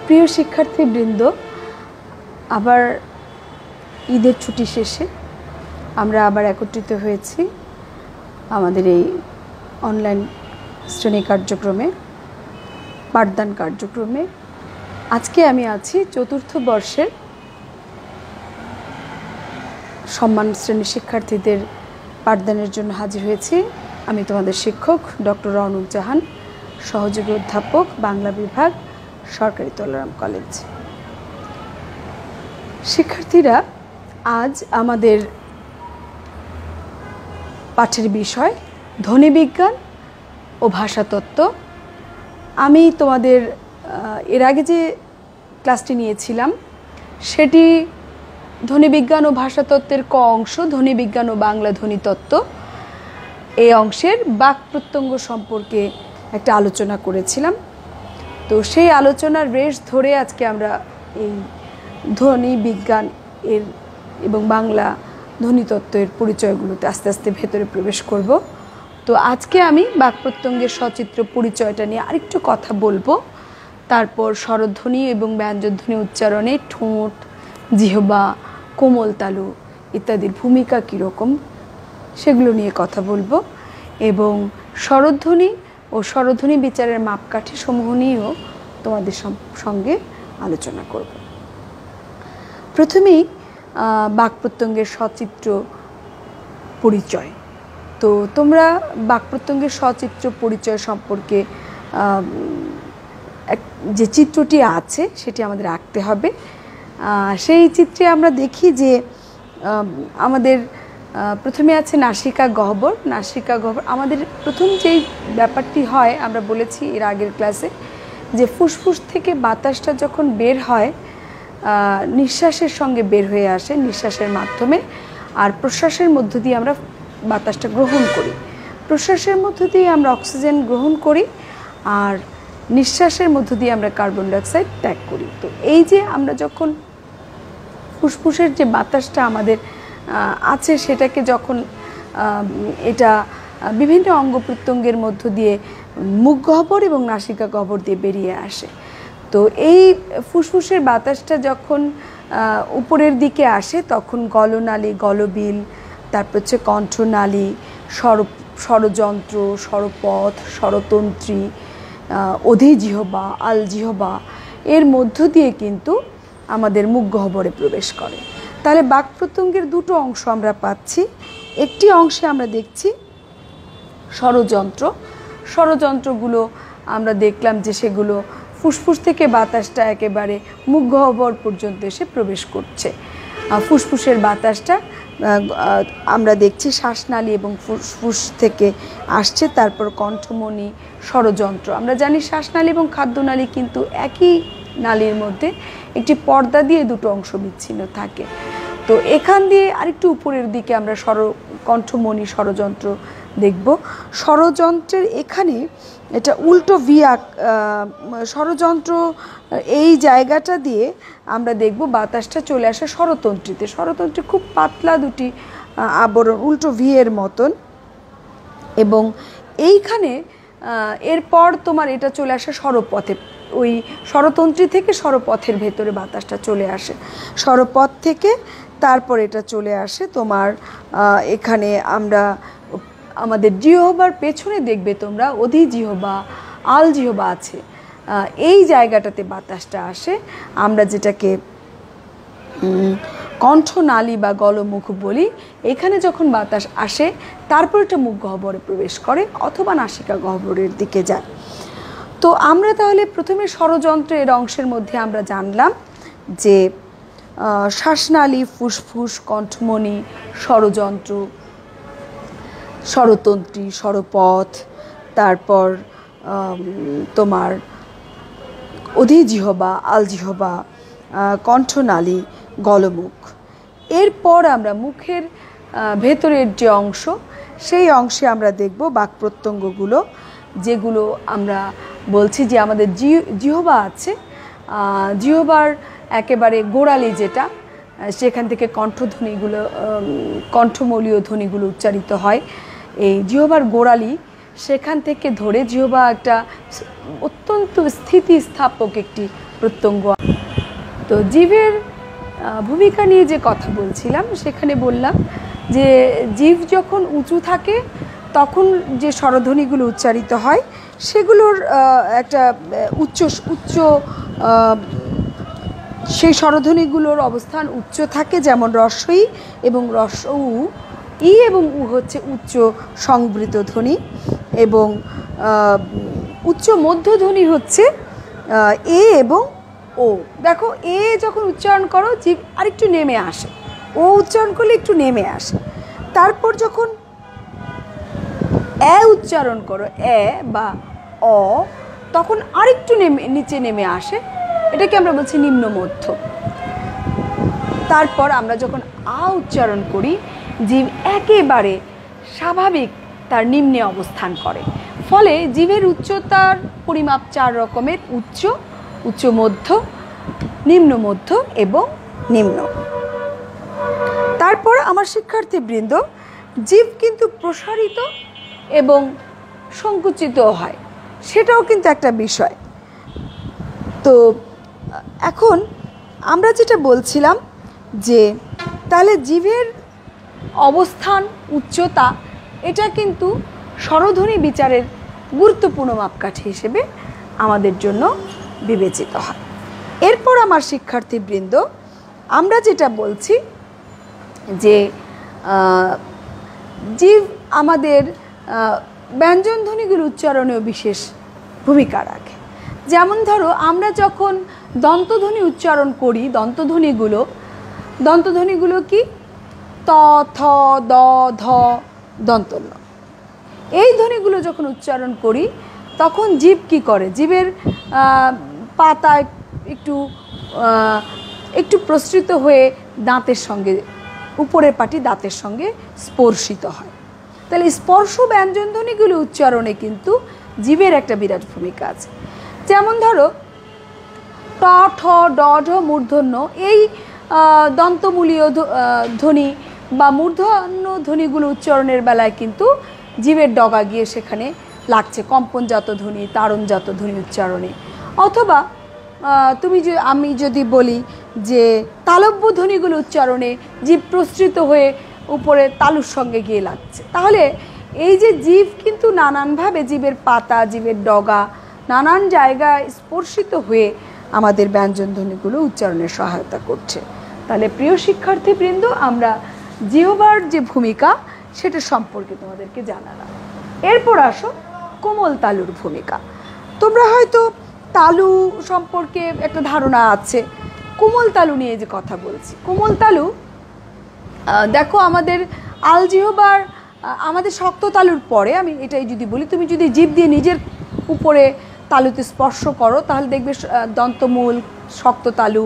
প্রিয় শিক্ষার্থীবৃন্দ, আবার ঈদের ছুটি শেষে আমরা আবার একত্রিত হয়েছি আমাদের এই অনলাইন শ্রেণী কার্যক্রমে, পাঠদান কার্যক্রমে। আজকে আমি আছি চতুর্থ বর্ষের সম্মান শ্রেণীর শিক্ষার্থীদের পাঠদানের জন্য হাজির হয়েছি। আমি তোমাদের শিক্ষক ডক্টর রওনক জাহান, সহযোগী অধ্যাপক, বাংলা বিভাগ, সরকারি তোলারাম কলেজ। শিক্ষার্থীরা, আজ আমাদের পাঠের বিষয় ধ্বনিবিজ্ঞান ও ভাষাতত্ত্ব। আমি তোমাদের এর আগে যে ক্লাসটি নিয়েছিলাম সেটি ধ্বনিবিজ্ঞান ও ভাষাতত্ত্বের ক অংশ, ধ্বনিবিজ্ঞান ও বাংলা ধ্বনিতত্ত্ব, এই অংশের বাক প্রত্যঙ্গ সম্পর্কে একটা আলোচনা করেছিলাম। তো সেই আলোচনার রেশ ধরে আজকে আমরা এই ধ্বনিবিজ্ঞান এর এবং বাংলা ধ্বনিতত্ত্বের পরিচয়গুলোতে আস্তে আস্তে ভেতরে প্রবেশ করব। তো আজকে আমি বাক প্রত্যঙ্গের সচিত্র পরিচয়টা নিয়ে আরেকটু কথা বলবো। তারপর স্বরধ্বনি এবং ব্যঞ্জনধ্বনি উচ্চারণে ঠোঁট, জিহ্বা, কোমল তালু ইত্যাদির ভূমিকা কীরকম সেগুলো নিয়ে কথা বলবো, এবং স্বরধ্বনি ও স্বরধ্বনি বিচারের মাপকাঠি সমূহ নিয়েও তোমাদের সঙ্গে আলোচনা করব। প্রথমেই বাক প্রত্যঙ্গের সচিত্র পরিচয়। তো তোমরা বাক প্রত্যঙ্গের সচিত্র পরিচয় সম্পর্কে যে চিত্রটি আছে সেটি আমাদের আঁকতে হবে। সেই চিত্রে আমরা দেখি যে আমাদের প্রথমে আছে নাসিকা গহ্বর। নাসিকা গহ্বর আমাদের প্রথম যেই ব্যাপারটি হয়, আমরা বলেছি এর আগের ক্লাসে, যে ফুসফুস থেকে বাতাসটা যখন বের হয় নিঃশ্বাসের সঙ্গে বের হয়ে আসে নিঃশ্বাসের মাধ্যমে, আর প্রশ্বাসের মধ্য দিয়ে আমরা বাতাসটা গ্রহণ করি। প্রশ্বাসের মধ্য দিয়ে আমরা অক্সিজেন গ্রহণ করি আর নিঃশ্বাসের মধ্য দিয়ে আমরা কার্বন ডাইঅক্সাইড ত্যাগ করি। তো এই যে আমরা যখন ফুসফুসের যে বাতাসটা আমাদের আছে সেটাকে যখন এটা বিভিন্ন অঙ্গ প্রত্যঙ্গের মধ্য দিয়ে মুখ গহ্বর এবং নাসিকা গহ্বর দিয়ে বেরিয়ে আসে। তো এই ফুসফুসের বাতাসটা যখন উপরের দিকে আসে তখন গলনালী, গলবিল, তারপর হচ্ছে কণ্ঠনালী, স্বরযন্ত্র, স্বরপথ, স্বরতন্ত্রী, অধিজিহ্বা, আলজিহ্বা এর মধ্য দিয়ে কিন্তু আমাদের মুখ গহ্বরে প্রবেশ করে। তাহলে বাক প্রত্যঙ্গের দুটো অংশ আমরা পাচ্ছি। একটি অংশে আমরা দেখছি স্বরযন্ত্র। স্বরযন্ত্রগুলো আমরা দেখলাম যে সেগুলো ফুসফুস থেকে বাতাসটা একেবারে মুখ গহ্বর পর্যন্ত এসে প্রবেশ করছে। ফুসফুসের বাতাসটা আমরা দেখছি শ্বাসনালী এবং ফুসফুস থেকে আসছে, তারপর কণ্ঠমণি, স্বরযন্ত্র। আমরা জানি শ্বাসনালী এবং খাদ্যনালী কিন্তু একই নালীর মধ্যে একটি পর্দা দিয়ে দুটো অংশ বিচ্ছিন্ন থাকে। তো এখান দিয়ে আরেকটু উপরের দিকে আমরা কণ্ঠমণি, স্বরযন্ত্র দেখব। স্বরযন্ত্রের এখানে এটা উল্টো স্বরযন্ত্র এই জায়গাটা দিয়ে আমরা দেখব বাতাসটা চলে আসে স্বরতন্ত্রীতে। স্বরতন্ত্রী খুব পাতলা দুটি আবরণ, উল্টো এর মতন, এবং এইখানে এরপর তোমার এটা চলে আসে স্বরপথে। ওই স্বরতন্ত্রী থেকে স্বরপথের ভেতরে বাতাসটা চলে আসে। স্বরপথ থেকে তারপর এটা চলে আসে তোমার এখানে আমরা আমাদের জিহ্বার পেছনে দেখবে তোমরা অধিজিহ্বা, আলজিহ্বা আছে, এই জায়গাটাতে বাতাসটা আসে। আমরা যেটাকে কণ্ঠনালী বা গলমুখ বলি। এখানে যখন বাতাস আসে তারপর এটা মুখ গহ্বরে প্রবেশ করে অথবা নাসিকা গহ্বরের দিকে যায়। তো আমরা তাহলে প্রথমে স্বরযন্ত্রের অংশের মধ্যে আমরা জানলাম যে শ্বাসনালী, ফুসফুস, কণ্ঠমণি, স্বরযন্ত্র, স্বরতন্ত্রী, স্বরপথ, তারপর তোমার অধিজিহ্বা, আলজিহ্বা, কণ্ঠনালী, গলমুখ। এরপর আমরা মুখের ভেতরের যে অংশ, সেই অংশে আমরা দেখব বাক প্রত্যঙ্গগুলো, যেগুলো আমরা বলছি যে আমাদের জিহ্বা আছে। জিহ্বার একেবারে গোড়ালি যেটা, সেখান থেকে কণ্ঠধ্বনিগুলো, কণ্ঠমূলীয় ধ্বনিগুলো উচ্চারিত হয়। এই জিহ্বার গোড়ালি, সেখান থেকে ধরে জিহ্বা একটা অত্যন্ত স্থিতিস্থাপক একটি প্রত্যঙ্গ। তো জিভের ভূমিকা নিয়ে যে কথা বলছিলাম সেখানে বললাম যে জিভ যখন উঁচু থাকে তখন যে স্বরধ্বনিগুলো উচ্চারিত হয় সেগুলোর একটা উচ্চ সেই স্বরধ্বনিগুলোর অবস্থান উচ্চ থাকে, যেমন রস্বই এবং রস্উ। ই এবং উ হচ্ছে উচ্চ সংবৃত ধ্বনি এবং উচ্চ মধ্যধ্বনি হচ্ছে এ এবং ও। দেখো এ যখন উচ্চারণ করো জিভ আরেকটু নেমে আসে, ও উচ্চারণ করলে একটু নেমে আসে। তারপর যখন এ উচ্চারণ করো এ বা অ, তখন আরেকটু নিচে নেমে আসে, এটাকে আমরা বলছি নিম্ন মধ্য। তারপর আমরা যখন আ উচ্চারণ করি জিভ একেবারে স্বাভাবিক তার নিম্নে অবস্থান করে। ফলে জিভের উচ্চতার পরিমাপ 4 রকমের: উচ্চ, উচ্চ মধ্য, নিম্ন মধ্য এবং নিম্ন। তারপর আমার শিক্ষার্থীবৃন্দ, জিভ কিন্তু প্রসারিত এবং সংকুচিত হয়, সেটাও কিন্তু একটা বিষয়। তো এখন আমরা যেটা বলছিলাম যে তাহলে জিভের অবস্থান, উচ্চতা, এটা কিন্তু স্বরধ্বনি বিচারের গুরুত্বপূর্ণ মাপকাঠি হিসেবে আমাদের জন্য বিবেচিত হয়। এরপর আমার শিক্ষার্থীবৃন্দ, আমরা যেটা বলছি যে জিভ আমাদের ব্যঞ্জনধ্বনিগুলো উচ্চারণেও বিশেষ ভূমিকা রাখে। যেমন ধরো আমরা যখন দন্তধ্বনি উচ্চারণ করি, দন্তধ্বনিগুলো কি? ত, থ, দ, ধ, দন্তন্য। এই ধ্বনিগুলো যখন উচ্চারণ করি তখন জিভ কি করে? জিভের পাতা একটু প্রসৃত হয়ে দাঁতের সঙ্গে, উপরের পাটি দাঁতের সঙ্গে স্পর্শিত হয়। তাহলে স্পর্শ ব্যঞ্জনধ্বনিগুলো উচ্চারণে কিন্তু জিভের একটা বিরাট ভূমিকা আছে। যেমন ধরো ট, ঠ, ড, ঢ মূর্ধন্য, এই দন্তমূলীয় ধ্বনি বা মূর্ধন্য ধ্বনিগুলো উচ্চারণের বেলায় কিন্তু জিভের ডগা গিয়ে সেখানে লাগছে কম্পনজাত ধ্বনি, তাড়নজাত ধ্বনি উচ্চারণে। অথবা আমি যদি বলি যে তালব্য ধ্বনিগুলো উচ্চারণে জিভ প্রসৃত হয়ে উপরে তালুর সঙ্গে গিয়ে লাগছে। তাহলে এই যে জিভ কিন্তু নানানভাবে, জিভের পাতা, জিভের ডগা নানান জায়গায় স্পর্শিত হয়ে আমাদের ব্যঞ্জনধ্বনিগুলো উচ্চারণের সহায়তা করছে। তাহলে প্রিয় শিক্ষার্থীবৃন্দ, আমরা জিহ্বার যে ভূমিকা সেটা সম্পর্কে তোমাদেরকে জানালাম। এরপর আসো কোমল তালুর ভূমিকা। তোমরা হয়তো তালু সম্পর্কে একটা ধারণা আছে, কোমল তালু নিয়ে যে কথা বলছি। কোমল তালু দেখো আমাদের আলজিহ্বার, আমাদের শক্ত তালুর পরে, আমি এটাই যদি বলি, তুমি যদি জিভ দিয়ে নিজের উপরে তালুতে স্পর্শ করো তাহলে দেখবে দন্তমূল, শক্ত তালু,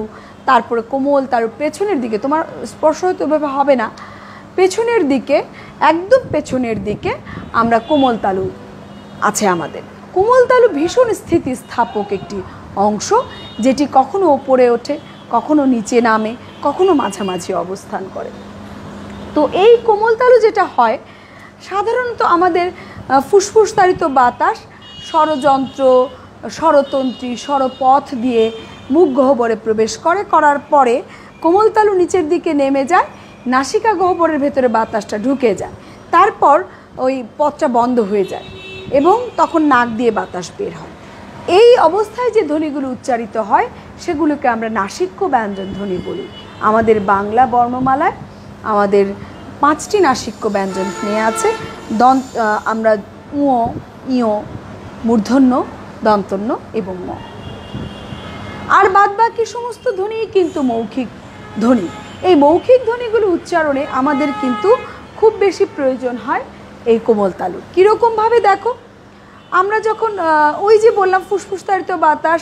তারপরে কোমল তালু, পেছনের দিকে তোমার স্পর্শ হয়তো ওইভাবে হবে না, পেছনের দিকে, একদম পেছনের দিকে আমরা কোমল তালু আছে আমাদের। কোমল তালু ভীষণ স্থিতিস্থাপক একটি অংশ, যেটি কখনো ওপরে ওঠে, কখনো নিচে নামে, কখনো মাঝামাঝি অবস্থান করে। তো এই কোমল তালু যেটা হয় সাধারণত আমাদের ফুসফুস তাড়িত বাতাস স্বরযন্ত্র, স্বরতন্ত্রী, স্বরপথ দিয়ে মুখ গহ্বরে প্রবেশ করার পরে কোমল তালু নিচের দিকে নেমে যায়, নাসিকা গহ্বরের ভেতরে বাতাসটা ঢুকে যায়, তারপর ওই পথটা বন্ধ হয়ে যায় এবং তখন নাক দিয়ে বাতাস বের হয়। এই অবস্থায় যে ধ্বনিগুলো উচ্চারিত হয় সেগুলোকে আমরা নাসিক্য ব্যঞ্জন ধ্বনি বলি। আমাদের বাংলা বর্ণমালায় আমাদের 5টি নাসিক্য ব্যঞ্জন ধ্বনি আছে। আমরা উ, ইয়, মূর্ধন্য, দন্তন্য এবং ম। আর বাদবাকি সমস্ত ধ্বনি কিন্তু মৌখিক ধ্বনি। এই মৌখিক ধ্বনিগুলো উচ্চারণে আমাদের কিন্তু খুব বেশি প্রয়োজন হয় এই কোমল তালু। কীরকমভাবে দেখো, আমরা যখন ওই যে বললাম ফুসফুসতাড়িত বাতাস,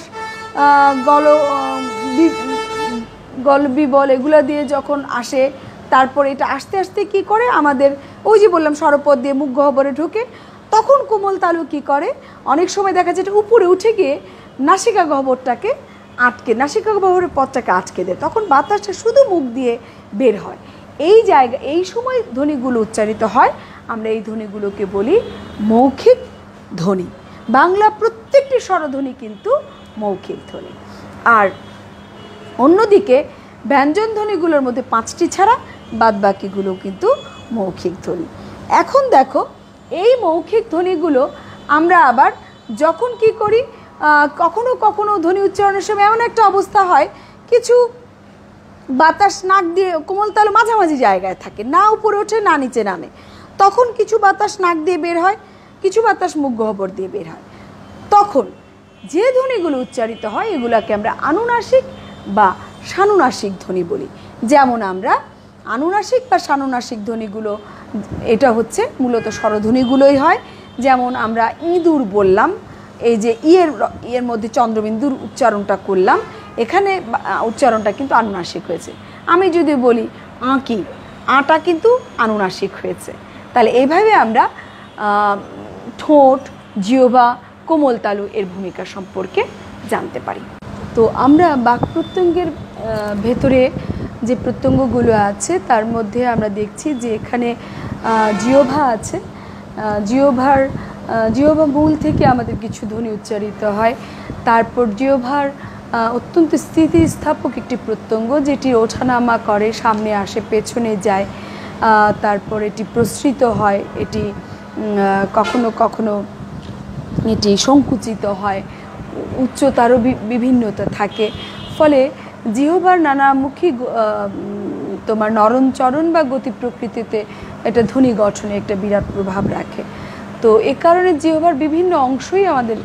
গলবিবল এগুলো দিয়ে যখন আসে, তারপরে এটা আস্তে আস্তে কি করে আমাদের ওই যে বললাম স্বরপথ দিয়ে মুখ গহ্বরে ঢোকে, তখন কোমল তালু কি করে, অনেক সময় দেখা যায় এটা উপরে উঠে গিয়ে নাসিকা গহ্বরটাকে আটকে, নাসিকা গহ্বরের পথটাকে আটকে দেয়, তখন বাতাসটা শুধু মুখ দিয়ে বের হয়। এই সময় ধ্বনিগুলো উচ্চারিত হয়, আমরা এই ধ্বনিগুলোকে বলি মৌখিক ধ্বনি। বাংলা প্রত্যেকটি স্বরধ্বনি কিন্তু মৌখিক ধ্বনি। আর অন্যদিকে ব্যঞ্জন ধ্বনিগুলোর মধ্যে 5টি ছাড়া বাদবাকিগুলো কিন্তু মৌখিক ধ্বনি। এখন দেখো এই মৌখিক ধ্বনিগুলো আমরা আবার যখন কি করি, কখনো কখনো ধ্বনি উচ্চারণের সময় এমন একটা অবস্থা হয়, কিছু বাতাস নাক দিয়ে, কোমল তালু মাঝামাঝি জায়গায় থাকে, না উপরে ওঠে না নিচে নামে, তখন কিছু বাতাস নাক দিয়ে বের হয়, কিছু বাতাস মুখ গহ্বর দিয়ে বের হয়। তখন যে ধ্বনিগুলো উচ্চারিত হয় এগুলাকে আমরা আনুনাসিক বা সানুনাসিক ধ্বনি বলি। যেমন আমরা আনুনাসিক বা সানুনাসিক ধ্বনিগুলো, এটা হচ্ছে মূলত স্বরধ্বনিগুলোই হয়। যেমন আমরা ইঁদুর বললাম, এই যে ইয়ের মধ্যে চন্দ্রবিন্দুর উচ্চারণটা করলাম, এখানে উচ্চারণটা কিন্তু আনুনাসিক হয়েছে। আমি যদি বলি আঁকি, আটা কিন্তু আনুনাসিক হয়েছে। তাহলে এইভাবে আমরা ঠোঁট, জিহ্বা, কোমল তালু এর ভূমিকা সম্পর্কে জানতে পারি। তো আমরা বাক প্রত্যঙ্গের ভেতরে যে প্রত্যঙ্গগুলো আছে তার মধ্যে আমরা দেখছি যে এখানে জিহ্বা আছে। জিহ্বা মূল থেকে আমাদের কিছু ধ্বনি উচ্চারিত হয়। তারপর জিহ্বার অত্যন্ত স্থিতিস্থাপক একটি প্রত্যঙ্গ, যেটি ওঠানামা করে, সামনে আসে, পেছনে যায়, তারপর এটি প্রসৃত হয়, এটি কখনো কখনো এটি সংকুচিত হয়, উচ্চতারও বিভিন্নতা থাকে। ফলে জিহ্বার নানামুখী তোমার নরণচরণ বা গতি প্রকৃতিতে এটা ধ্বনি গঠনে একটা বিরাট প্রভাব রাখে। তো এ কারণে জিহ্বার বিভিন্ন অংশই আমাদের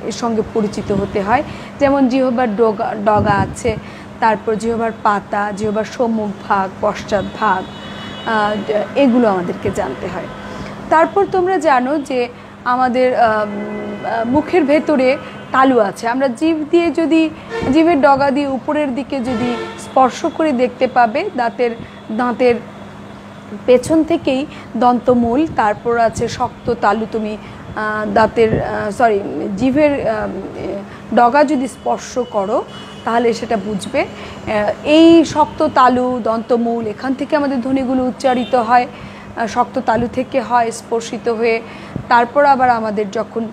এর সঙ্গে পরিচিত হতে হয়। যেমন জিহ্বার ডগা আছে, তারপর জিহ্বার পাতা, জিহ্বার সম্মুখ ভাগ, পশ্চাৎ ভাগ, এগুলো আমাদেরকে জানতে হয়। তারপর তোমরা জানো যে আমাদের মুখের ভেতরে তালু আছে। আমরা জিভের ডগা দিয়ে উপরের দিকে যদি স্পর্শ করে দেখতে পাবে, দাঁতের পেছন থেকেই দন্তমূল, তারপর আছে শক্ত তালু। তুমি জিভের ডগা যদি স্পর্শ করো তাহলে সেটা বুঝবে। এই শক্ত তালু, দন্তমূল, এখান থেকে আমাদের ধ্বনিগুলো উচ্চারিত হয়, শক্ত তালু থেকে হয় স্পর্শিত হয়ে। তারপর আবার আমাদের যখন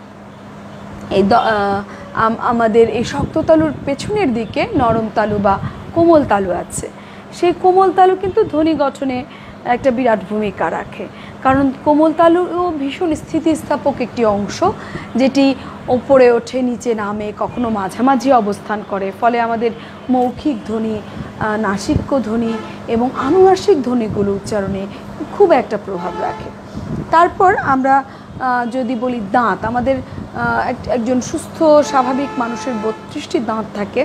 আমাদের এই শক্ত তালুর পেছনের দিকে নরম তালু বা কোমল তালু আছে, সেই কোমল তালু কিন্তু ধ্বনি গঠনে একটা বিরাট ভূমিকা রাখে। কারণ কোমল তালুও ভীষণ স্থিতিস্থাপক একটি অংশ, যেটি ওপরে ওঠে, নিচে নামে, কখনো মাঝামাঝি অবস্থান করে। ফলে আমাদের মৌখিক ধ্বনি, নাসিক্য ধ্বনি এবং আনুনাসিক ধ্বনিগুলো উচ্চারণে খুব একটা প্রভাব রাখে। তারপর আমরা যদি বলি দাঁত, আমাদের একজন সুস্থ স্বাভাবিক মানুষের 32টি দাঁত থাকে।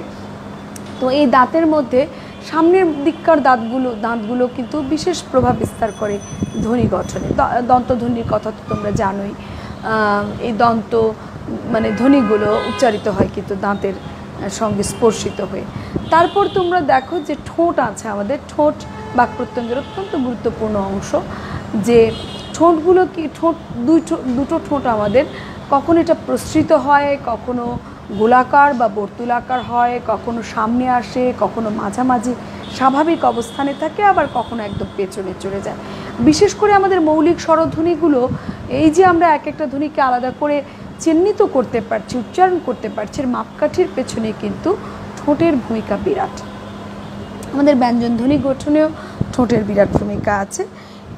তো এই দাঁতের মধ্যে সামনের দিককার দাঁতগুলো কিন্তু বিশেষ প্রভাব বিস্তার করে ধ্বনি গঠনে। দন্তধ্বনির কথা তো তোমরা জানোই। এই ধ্বনিগুলো উচ্চারিত হয় কিন্তু দাঁতের সঙ্গে স্পর্শিত হয়ে। তারপর তোমরা দেখো যে ঠোঁট আছে আমাদের। ঠোঁট বাক প্রত্যঙ্গের অত্যন্ত গুরুত্বপূর্ণ অংশ। যে ঠোঁটগুলো কি, দুটো ঠোঁট আমাদের, কখনো এটা প্রসৃত হয়, কখনো গোলাকার বা বর্তুলাকার হয়, কখনো সামনে আসে, কখনো মাঝামাঝি স্বাভাবিক অবস্থানে থাকে, আবার কখনো একদম পেছনে চলে যায়। বিশেষ করে আমাদের মৌলিক স্বরধ্বনিগুলো, এই যে আমরা এক একটা ধ্বনিকে আলাদা করে চিহ্নিত করতে পারছি, উচ্চারণ করতে পারছি, এর মাপকাঠির পেছনে কিন্তু ঠোঁটের ভূমিকা বিরাট। আমাদের ব্যঞ্জন ধ্বনি গঠনেও ঠোঁটের বিরাট ভূমিকা আছে।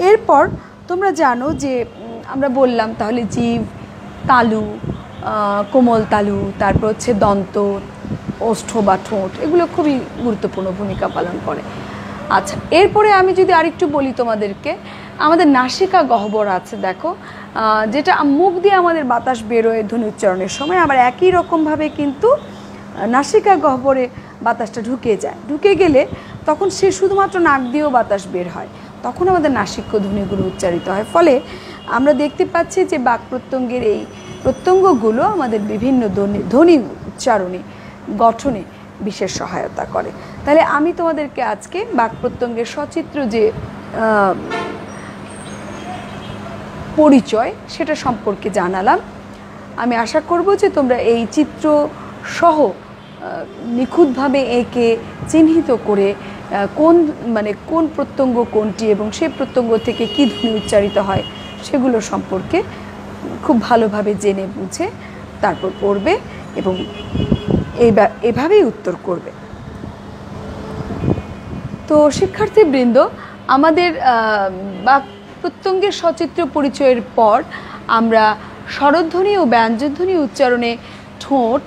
এরপর তোমরা জানো যে আমরা বললাম তাহলে জিভ, তালু, কোমল তালু, তারপর হচ্ছে দন্ত, ওষ্ঠ বা ঠোঁট, এগুলো খুবই গুরুত্বপূর্ণ ভূমিকা পালন করে। আচ্ছা, এরপরে আমি যদি আরেকটু বলি তোমাদেরকে, আমাদের নাসিকা গহ্বর আছে দেখো, যেটা মুখ দিয়ে আমাদের বাতাস বেরোয় ধ্বনি উচ্চারণের সময়, আবার একই রকমভাবে কিন্তু নাসিকা গহ্বরে বাতাসটা ঢুকে গেলে তখন সে শুধুমাত্র নাক দিয়েও বাতাস বের হয়, তখন আমাদের নাসিক্য ধ্বনিগুলো উচ্চারিত হয়। ফলে আমরা দেখতে পাচ্ছি যে বাক প্রত্যঙ্গের এই প্রত্যঙ্গগুলো আমাদের বিভিন্ন ধ্বনি উচ্চারণে গঠনে বিশেষ সহায়তা করে। তাহলে আমি তোমাদেরকে আজকে বাক প্রত্যঙ্গের সচিত্র যে পরিচয় সেটা সম্পর্কে জানালাম। আমি আশা করব যে তোমরা এই চিত্র সহ নিখুঁতভাবে একে চিহ্নিত করে কোন প্রত্যঙ্গ কোনটি এবং সেই প্রত্যঙ্গ থেকে কী ধ্বনি উচ্চারিত হয় সেগুলো সম্পর্কে খুব ভালোভাবে জেনে বুঝে তারপর পড়বে এবং এভাবেই উত্তর করবে। তো শিক্ষার্থীবৃন্দ, আমাদের বাক প্রত্যঙ্গের সচিত্র পরিচয়ের পর আমরা স্বরধ্বনি ও ব্যঞ্জনধ্বনি উচ্চারণে ঠোঁট,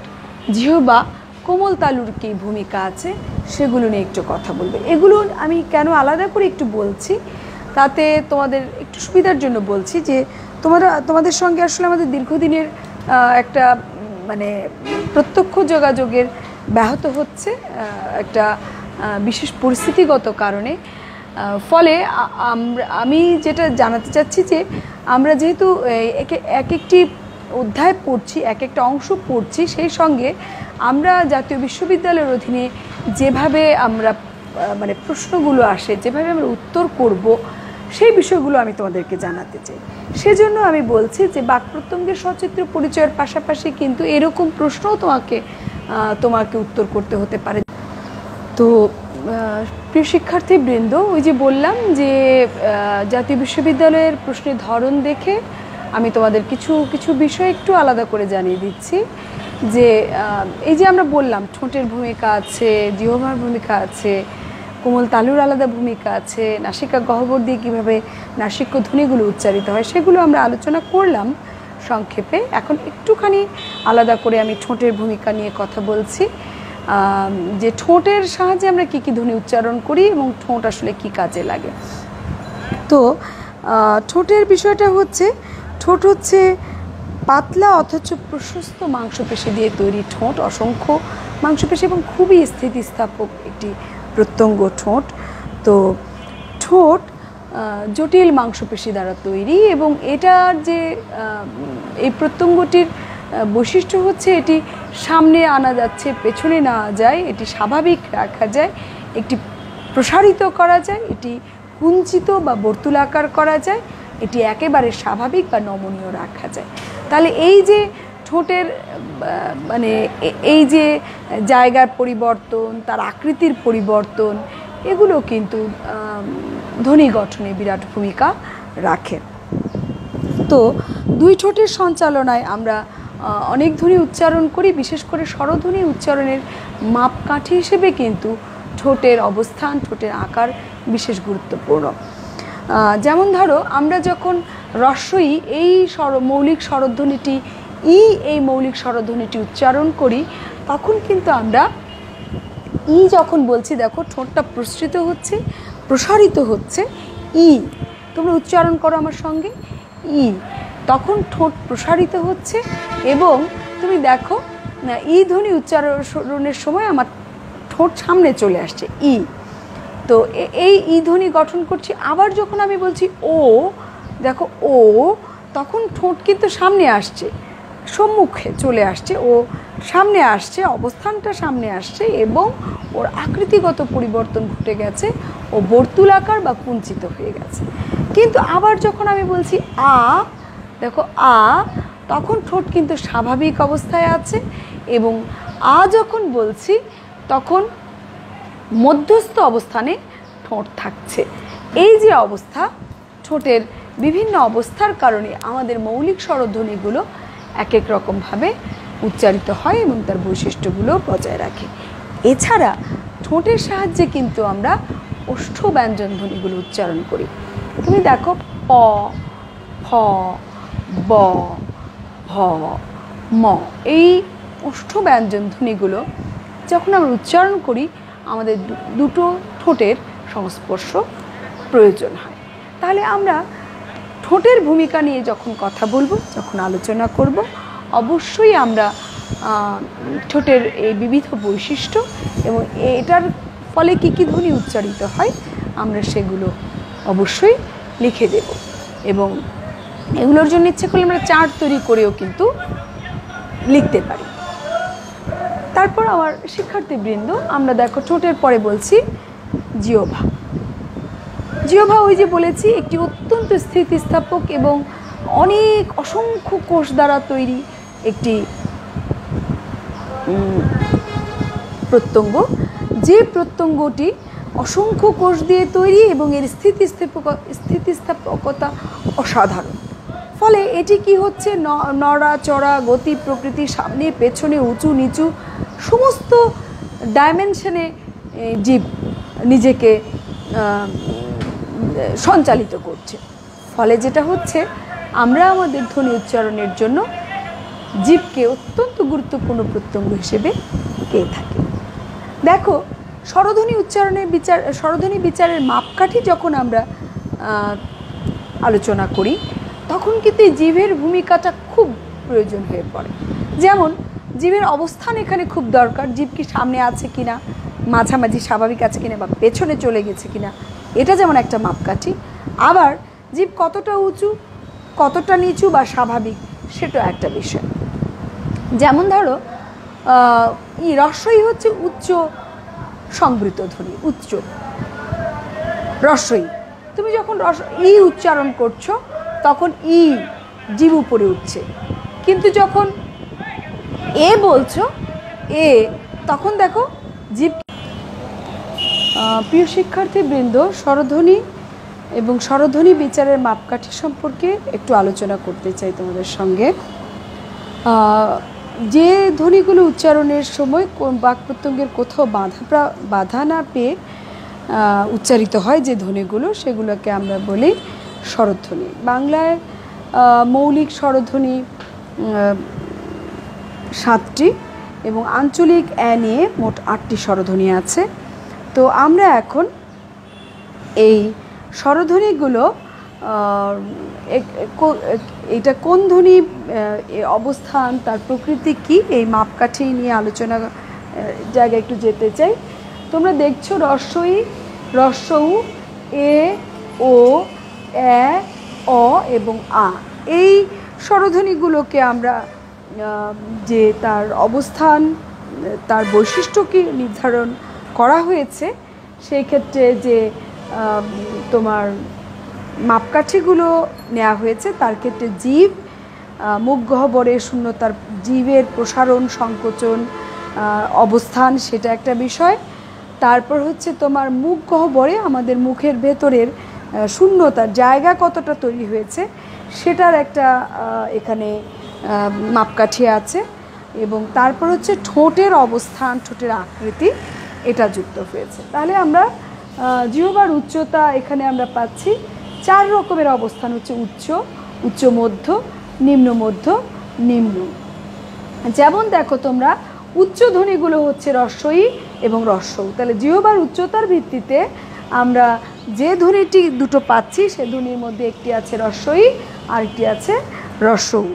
জিহ্বা, কোমল তালুর কী ভূমিকা আছে সেগুলো নিয়ে একটু কথা বলবে। এগুলো আমি কেন আলাদা করে একটু বলছি, তাতে তোমাদের একটু সুবিধার জন্য বলছি যে তোমাদের সঙ্গে আসলে আমাদের দীর্ঘদিনের একটা মানে প্রত্যক্ষ যোগাযোগের ব্যাহত হচ্ছে একটা বিশেষ পরিস্থিতিগত কারণে। ফলে আমি যেটা জানাতে চাচ্ছি যে আমরা যেহেতু এক একটি অধ্যায় পড়ছি, এক একটা অংশ পড়ছি, সেই সঙ্গে আমরা জাতীয় বিশ্ববিদ্যালয়ের অধীনে যেভাবে আমরা মানে প্রশ্নগুলো আসে, যেভাবে আমরা উত্তর করব, সেই বিষয়গুলো আমি তোমাদেরকে জানাতে চাই। সেজন্য আমি বলছি যে বাক প্রত্যঙ্গের সচিত্র পরিচয়ের পাশাপাশি কিন্তু এরকম প্রশ্নও তোমাকে উত্তর করতে হতে পারে। তো প্রিয় শিক্ষার্থীবৃন্দ, ওই যে বললাম যে জাতীয় বিশ্ববিদ্যালয়ের প্রশ্নের ধরন দেখে আমি তোমাদের কিছু কিছু বিষয় একটু আলাদা করে জানিয়ে দিচ্ছি। যে এই যে আমরা বললাম ঠোঁটের ভূমিকা আছে, জিহ্বার ভূমিকা আছে, কোমল তালুর আলাদা ভূমিকা আছে, নাসিকা গহ্বর দিয়ে কীভাবে নাসিক্য ধ্বনিগুলো উচ্চারিত হয় সেগুলো আমরা আলোচনা করলাম সংক্ষেপে। এখন একটুখানি আলাদা করে আমি ঠোঁটের ভূমিকা নিয়ে কথা বলছি, যে ঠোঁটের সাহায্যে আমরা কী কী ধ্বনি উচ্চারণ করি এবং ঠোঁট আসলে কী কাজে লাগে। তো ঠোঁটের বিষয়টা হচ্ছে, ঠোঁট হচ্ছে পাতলা অথচ প্রশস্ত মাংসপেশি দিয়ে তৈরি ঠোঁট, অসংখ্য মাংসপেশি এবং খুবই স্থিতিস্থাপক একটি প্রত্যঙ্গ ঠোঁট। তো ঠোঁট জটিল মাংসপেশি দ্বারা তৈরি এবং এটার যে এই প্রত্যঙ্গটির বৈশিষ্ট্য হচ্ছে এটি সামনে আনা যাচ্ছে, পেছনে নেওয়া যায়, এটি স্বাভাবিক রাখা যায়, একটি প্রসারিত করা যায়, এটি কুঞ্চিত বা বর্তুলাকার করা যায়, এটি একেবারে স্বাভাবিক বা নমনীয় রাখা যায়। তাহলে এই যে ঠোঁটের মানে এই যে জায়গার পরিবর্তন, তার আকৃতির পরিবর্তন, এগুলো কিন্তু ধ্বনি গঠনে বিরাট ভূমিকা রাখে। তো দুই ঠোঁটের সঞ্চালনায় আমরা অনেক ধ্বনি উচ্চারণ করি, বিশেষ করে স্বরধ্বনি উচ্চারণের মাপকাঠি হিসেবে কিন্তু ঠোঁটের অবস্থান, ঠোঁটের আকার বিশেষ গুরুত্বপূর্ণ। যেমন ধরো আমরা যখন রস্বই এই মৌলিক স্বরধ্বনিটি এই মৌলিক স্বরধ্বনিটি উচ্চারণ করি, তখন কিন্তু আমরা যখন বলছি, দেখো ঠোঁটটা প্রসৃত হচ্ছে, প্রসারিত হচ্ছে, তোমরা উচ্চারণ করো আমার সঙ্গে, তখন ঠোঁট প্রসারিত হচ্ছে এবং তুমি দেখো ধ্বনি উচ্চারণের সময় আমার ঠোঁট সামনে চলে আসছে, তো এই ধ্বনি গঠন করছি। আবার যখন আমি বলছি ও, দেখো ও, তখন ঠোঁট কিন্তু সামনে আসছে, সম্মুখে চলে আসছে, ও সামনে আসছে, অবস্থানটা সামনে আসছে এবং ওর আকৃতিগত পরিবর্তন ঘটে গেছে, ও বর্তুলাকার বা কুঞ্চিত হয়ে গেছে। কিন্তু আবার যখন আমি বলছি দেখো তখন ঠোঁট কিন্তু স্বাভাবিক অবস্থায় আছে এবং যখন বলছি তখন মধ্যস্থ অবস্থানে ঠোঁট থাকছে। এই যে অবস্থা, ঠোঁটের বিভিন্ন অবস্থার কারণে আমাদের মৌলিক স্বরধ্বনিগুলো এক এক রকমভাবে উচ্চারিত হয় এবং তার বৈশিষ্ট্যগুলো বজায় রাখে। এছাড়া ঠোঁটের সাহায্যে কিন্তু আমরা ওষ্ঠ ব্যঞ্জন ধ্বনিগুলো উচ্চারণ করি। তুমি দেখো প, ফ, ব, ভ, ম, এই ওষ্ঠ ব্যঞ্জন ধ্বনিগুলো যখন আমরা উচ্চারণ করি আমাদের দুটো ঠোঁটের সংস্পর্শ প্রয়োজন হয়। তাহলে আমরা ঠোঁটের ভূমিকা নিয়ে যখন কথা বলবো, যখন আলোচনা করব, অবশ্যই আমরা ঠোঁটের এই বিবিধ বৈশিষ্ট্য এবং এটার ফলে কী কী ধ্বনি উচ্চারিত হয় আমরা সেগুলো অবশ্যই লিখে দেব এবং এগুলোর জন্য ইচ্ছে করলে আমরা চার্ট তৈরি করেও কিন্তু লিখতে পারি। তারপর আমার শিক্ষার্থীবৃন্দ, আমরা দেখো ঠোঁটের পরে বলছি জিহ্বা। জিহ্বা ওই যে বলেছি একটি অত্যন্ত স্থিতিস্থাপক এবং অসংখ্য কোষ দ্বারা তৈরি একটি প্রত্যঙ্গ, যে প্রত্যঙ্গটি অসংখ্য কোষ দিয়ে তৈরি এবং এর স্থিতিস্থাপকতা অসাধারণ। ফলে এটি কি হচ্ছে, নড়াচড়া, গতি প্রকৃতি, সামনে পেছনে, উঁচু নিচু সমস্ত ডাইমেনশনে জীব নিজেকে সঞ্চালিত করছে। ফলে যেটা হচ্ছে, আমরা আমাদের ধ্বনি উচ্চারণের জন্য জীবকে অত্যন্ত গুরুত্বপূর্ণ প্রত্যঙ্গ হিসেবে পেয়ে থাকি। দেখো, স্বরধ্বনি বিচারের মাপকাঠি যখন আমরা আলোচনা করি, তখন কিন্তু এই জীবের ভূমিকাটা খুব প্রয়োজন হয়ে পড়ে। যেমন জীবের অবস্থান এখানে খুব দরকার। জীব কি সামনে আছে কিনা, মাঝামাঝি স্বাভাবিক আছে কিনা, বা পেছনে চলে গেছে কিনা, এটা যেমন একটা মাপকাঠি। আবার জীব কতটা উঁচু, কতটা নিচু বা স্বাভাবিক, সেটাও একটা বিষয়। যেমন ধরো রস্বই হচ্ছে উচ্চ সংবৃত ধ্বনি, উচ্চ রস্বই। তুমি যখন উচ্চারণ করছো তখন জীব উপরে উঠছে, কিন্তু যখন বলছো তখন দেখো জীব। প্রিয় শিক্ষার্থীবৃন্দ, স্বরধ্বনি এবং স্বরধ্বনি বিচারের মাপকাঠি সম্পর্কে একটু আলোচনা করতে চাই তোমাদের সঙ্গে। যে ধ্বনিগুলো উচ্চারণের সময় কোন বাক প্রত্যঙ্গের কোথাও বাধা না পেয়ে উচ্চারিত হয়, যে ধ্বনিগুলো, সেগুলোকে আমরা বলি স্বরধ্বনি। বাংলায় মৌলিক স্বরধ্বনি 7টি এবং আঞ্চলিক নিয়ে মোট 8টি স্বরধ্বনি আছে। তো আমরা এখন এই স্বরধ্বনিগুলো, এটা কোন ধ্বনি, অবস্থান, তার প্রকৃতি কি, এই মাপকাঠি নিয়ে আলোচনা জায়গায় একটু যেতে চাই। তোমরা দেখছো রস্বই, রস্বউ, এ, ও, এ, অ এবং আ, এই স্বরধ্বনিগুলোকে আমরা যে তার অবস্থান, তার বৈশিষ্ট্যকে নির্ধারণ করা হয়েছে, সেই ক্ষেত্রে যে তোমার মাপকাঠিগুলো নেওয়া হয়েছে, তার ক্ষেত্রে জীব, মুখ গহ্বরের শূন্যতার, জীবের প্রসারণ, সংকোচন, অবস্থান, সেটা একটা বিষয়। তারপর হচ্ছে তোমার মুখ গহ্বরে আমাদের মুখের ভেতরের শূন্যতার জায়গা কতটা তৈরি হয়েছে, সেটার একটা এখানে মাপকাঠি আছে। এবং তারপর হচ্ছে ঠোঁটের অবস্থান, ঠোঁটের আকৃতি, এটা যুক্ত হয়েছে। তাহলে আমরা জিহ্বার উচ্চতা এখানে আমরা পাচ্ছি 4 রকমের অবস্থান হচ্ছে: উচ্চ, উচ্চ মধ্য, নিম্ন মধ্য, নিম্ন। যেমন দেখো তোমরা, উচ্চ ধ্বনিগুলো হচ্ছে রস্বই এবং রস্বউ। তাহলে জিহ্বার উচ্চতার ভিত্তিতে আমরা যে ধ্বনিটি দুটো পাচ্ছি, সে ধ্বনির মধ্যে একটি আছে রস্বই, আরেকটি আছে রস্বউ।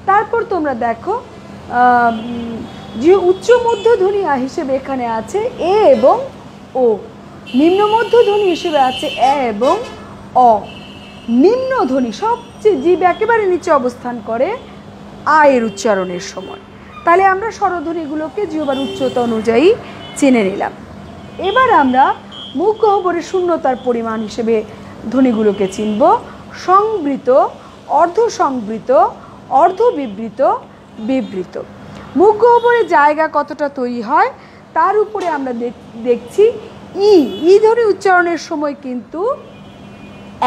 তারপর তোমরা দেখো যে উচ্চ মধ্য ধ্বনি হিসেবে এখানে আছে এ এবং ও, নিম্ন মধ্য ধ্বনি হিসেবে আছে এ এবং অ। নিম্ন ধ্বনি সবচেয়ে জীব একেবারে নিচে অবস্থান করে এর উচ্চারণের সময়। তাহলে আমরা স্বরধ্বনিগুলোকে জিহ্বার উচ্চতা অনুযায়ী চিনে নিলাম। এবার আমরা মুখ গহ্বরের শূন্যতার পরিমাণ হিসেবে ধ্বনিগুলোকে চিনব: সংবৃত, অর্ধ সংবৃত, অর্ধ বিবৃত, বিবৃত। মুখ গহ্বরের জায়গা কতটা তৈরি হয় তার উপরে আমরা দেখছি ই ধ্বনি উচ্চারণের সময় কিন্তু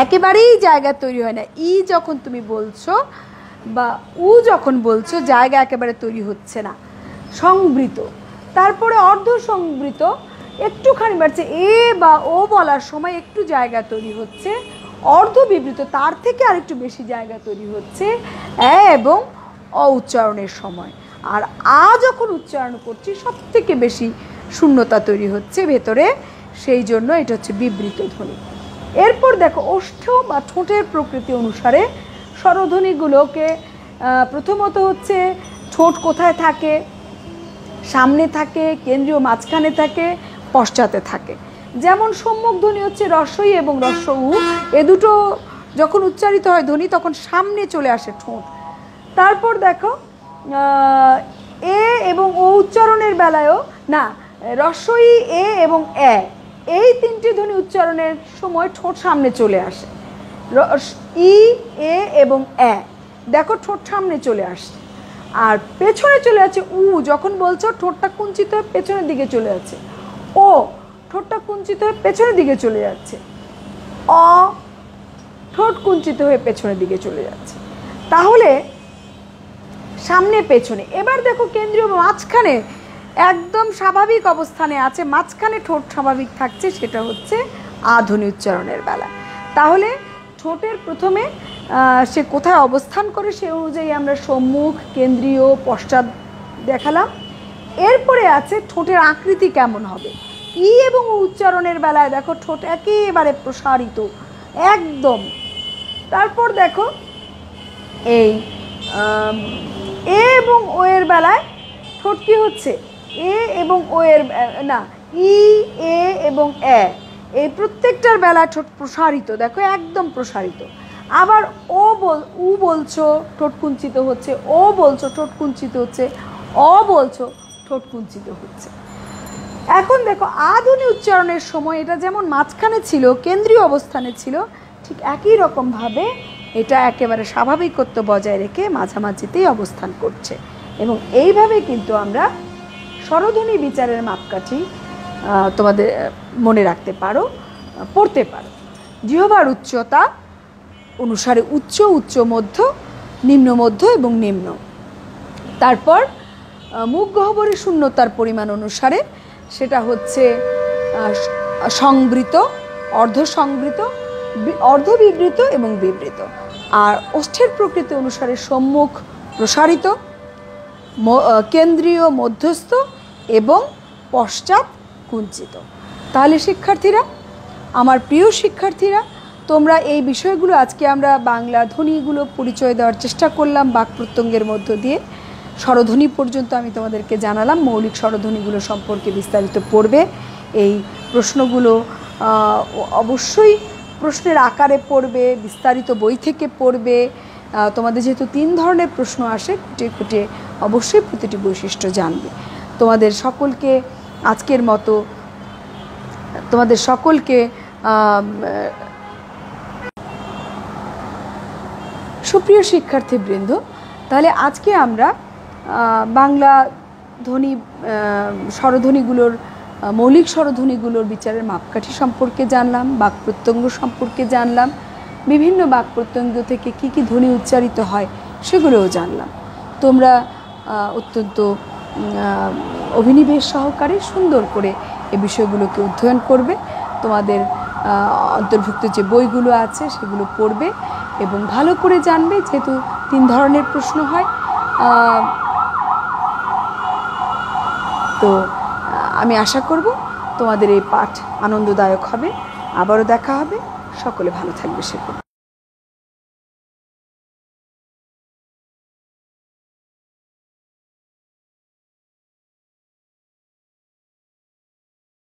একেবারেই জায়গা তৈরি হয় না। যখন তুমি বলছো বা যখন বলছো, জায়গা একেবারে তৈরি হচ্ছে না, সংবৃত। তারপরে অর্ধ সংবৃত, একটুখানি বাড়ছে, এ বা ও বলার সময় একটু জায়গা তৈরি হচ্ছে। অর্ধ বিবৃত, তার থেকে আরেকটু বেশি জায়গা তৈরি হচ্ছে এবং অ উচ্চারণের সময়। আর যখন উচ্চারণ করছি, সব থেকে বেশি শূন্যতা তৈরি হচ্ছে ভেতরে, সেই জন্য এটা হচ্ছে বিবৃত ধ্বনি। এরপর দেখো, ওষ্ঠ বা ঠোঁটের প্রকৃতি অনুসারে স্বরধ্বনিগুলোকে প্রথমত হচ্ছে ঠোঁট কোথায় থাকে, সামনে থাকে, কেন্দ্রীয় মাঝখানে থাকে, পশ্চাতে থাকে। যেমন সম্মুখ ধ্বনি হচ্ছে রস্বই এবং রস্বউ, এ দুটো যখন উচ্চারিত হয় ধ্বনি, তখন সামনে চলে আসে ঠোঁট। তারপর দেখো এ এবং ও উচ্চারণের বেলায়ও না, রস্বই, এ এবং এই 3টি ধ্বনি উচ্চারণের সময় ঠোঁট সামনে চলে আসে। এ এবং দেখো ঠোঁট সামনে চলে আসছে, আর পেছনে চলে আছে যখন বলছো, ঠোঁটটা কুঞ্চিত হয়ে পেছনের দিকে চলে যাচ্ছে। ও, ঠোঁটটা কুঞ্চিত হয়ে পেছনের দিকে চলে যাচ্ছে। ঠোঁট কুঞ্চিত হয়ে পেছনের দিকে চলে যাচ্ছে। তাহলে সামনে পেছনে। এবার দেখো কেন্দ্রীয় মাঝখানে একদম স্বাভাবিক অবস্থানে আছে, মাঝখানে ঠোঁট স্বাভাবিক থাকছে, সেটা হচ্ছে আধ্বনি উচ্চারণের বেলা। তাহলে ঠোঁটের প্রথমে সে কোথায় অবস্থান করে সে অনুযায়ী আমরা সম্মুখ, কেন্দ্রীয়, পশ্চাৎ দেখালাম। এরপরে আছে ঠোঁটের আকৃতি কেমন হবে। ই এবং উচ্চারণের বেলায় দেখো ঠোঁট একেবারে প্রসারিত একদম। তারপর দেখো এই এ এবং ও এর বেলায় ঠোঁট কি হচ্ছে, এ এবং ও এর না, ই, এ এবং এ, এই প্রত্যেকটার বেলায় ঠোঁট প্রসারিত, দেখো একদম প্রসারিত। আবার উ বলছো ঠোঁট কুঞ্চিত হচ্ছে, ও বলছো ঠোঁট কুঞ্চিত হচ্ছে, অ বলছো ঠোঁট কুঞ্চিত হচ্ছে। এখন দেখো আধ্বনি উচ্চারণের সময় এটা যেমন মাঝখানে ছিল, কেন্দ্রীয় অবস্থানে ছিল, ঠিক একই রকমভাবে এটা একেবারে স্বাভাবিকত্ব বজায় রেখে মাঝামাঝিতেই অবস্থান করছে। এবং এইভাবে কিন্তু আমরা স্বরধ্বনি বিচারের মাপকাঠি তোমাদের মনে রাখতে পারো, পড়তে পারো। জিহ্বার উচ্চতা অনুসারে উচ্চ, উচ্চ মধ্য, নিম্ন মধ্য এবং নিম্ন। তারপর মুখ গহ্বরের শূন্যতার পরিমাণ অনুসারে সেটা হচ্ছে সংবৃত, অর্ধসংবৃত, অর্ধবিবৃত এবং বিবৃত। আর ওষ্ঠের প্রকৃতি অনুসারে সম্মুখ প্রসারিত, কেন্দ্রীয় মধ্যস্থ এবং পশ্চাৎ কুঞ্চিত। তাহলে শিক্ষার্থীরা, আমার প্রিয় শিক্ষার্থীরা, তোমরা এই বিষয়গুলো আজকে আমরা বাংলা ধ্বনিগুলো পরিচয় দেওয়ার চেষ্টা করলাম বাক প্রত্যঙ্গের মধ্য দিয়ে। স্বরধ্বনি পর্যন্ত আমি তোমাদেরকে জানালাম, মৌলিক স্বরধ্বনিগুলো সম্পর্কে বিস্তারিত পড়বে। এই প্রশ্নগুলো অবশ্যই প্রশ্নের আকারে পড়বে, বিস্তারিত বই থেকে পড়বে। তোমাদের যেহেতু 3 ধরনের প্রশ্ন আসে, খুঁটিয়ে খুঁটিয়ে অবশ্যই প্রতিটি বৈশিষ্ট্য জানবে। তোমাদের সকলকে আজকের মতো তোমাদের সকলকে সুপ্রিয় শিক্ষার্থীবৃন্দ, তাহলে আজকে আমরা বাংলা ধ্বনি স্বরধ্বনিগুলোর মৌলিক স্বরধ্বনিগুলোর বিচারের মাপকাঠি সম্পর্কে জানলাম, বাক প্রত্যঙ্গ সম্পর্কে জানলাম, বিভিন্ন বাক প্রত্যঙ্গ থেকে কি কি ধ্বনি উচ্চারিত হয় সেগুলোও জানলাম। তোমরা অত্যন্ত অভিনিবেশ সহকারে সুন্দর করে এই বিষয়গুলোকে অধ্যয়ন করবে। তোমাদের অন্তর্ভুক্ত যে বইগুলো আছে সেগুলো পড়বে এবং ভালো করে জানবে, যেহেতু 3 ধরনের প্রশ্ন হয়। তো আমি আশা করব তোমাদের এই পাঠ আনন্দদায়ক হবে। আবারও দেখা হবে। সকলে ভালো থাকবে। সে